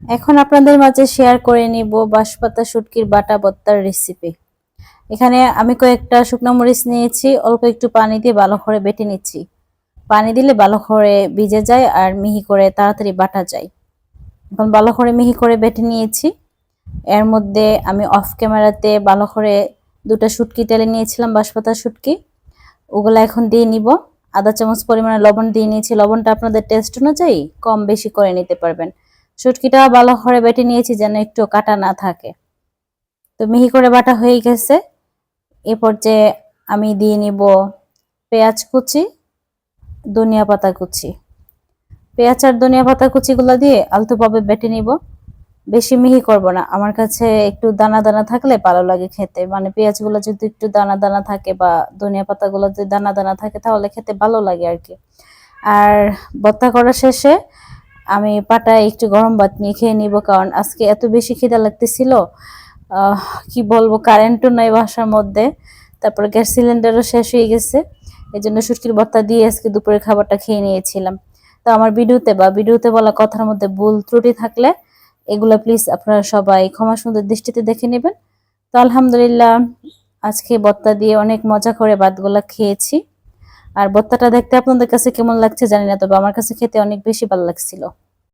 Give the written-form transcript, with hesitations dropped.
এখন আপনাদের মাঝে শেয়ার করে নিব বাঁশপাতা শুটকির বাটা ভর্তার রেসিপি। এখানে আমি কয়েকটা শুকনো মরিচ নিয়েছি, অল্প একটু পানি দিয়ে ভালো করে বেটে নিচ্ছি। পানি দিলে ভালো করে ভিজে যায় আর মিহি করে তাড়াতাড়ি বাটা যায়। এখন ভালো করে মিহি করে বেটে নিয়েছি। এর মধ্যে আমি অফ ক্যামেরাতে ভালো করে দুটো শুটকি তেলে নিয়েছিলাম, বাঁশপাতা শুটকি। ওগুলো এখন দিয়ে নিব। আধা চামচ পরিমাণে লবণ দিয়ে নিয়েছি। লবণটা আপনাদের টেস্ট অনুযায়ী কম বেশি করে নিতে পারবেন। শুটকিটা ভালো করে বেটে নিয়েছি যেন একটু কাটা না থাকে। তো মিহি করে বাটা হয়ে গেছে। এ পর্যায়ে আমি দিয়ে নিব পেঁয়াজ কুচি, ধনিয়া পাতা কুচি। পেঁয়াজ আর ধনিয়া পাতা কুচিগুলো দিয়ে আলতোভাবে বেটে নিব। বেশি মিহি করব না, আমার কাছে একটু দানা দানা থাকলে ভালো লাগে খেতে। মানে পেঁয়াজগুলো যদি একটু দানা দানা থাকে বা ধনিয়া পাতাগুলো যদি দানা দানা থাকে তাহলে খেতে ভালো লাগে আর কি। আর ভর্তা করা শেষে আমি পাটায় একটু গরম ভাত নিয়ে খেয়ে নিব, কারণ আজকে এত বেশি খিদা লাগতেছিল। কি বলবো, কারেন্টও নাই বাসার মধ্যে, তারপরে গ্যাস সিলিন্ডারও শেষ হয়ে গেছে। এই জন্য শুটকির ভর্তা দিয়ে আজকে দুপুরের খাবারটা খেয়ে নিয়েছিলাম। তো আমার ভিডিওতে বলা কথার মধ্যে ভুল ত্রুটি থাকলে এগুলা প্লিজ আপনারা সবাই ক্ষমা সুন্দর দৃষ্টিতে দেখে নেবেন। তো আলহামদুলিল্লাহ, আজকে ভর্তা দিয়ে অনেক মজা করে ভাতগুলা খেয়েছি। আর ভর্তাটা দেখতে আপনাদের কাছে কেমন লাগছে জানি না, তবে আমার কাছে খেতে অনেক বেশি ভালো লাগছিল।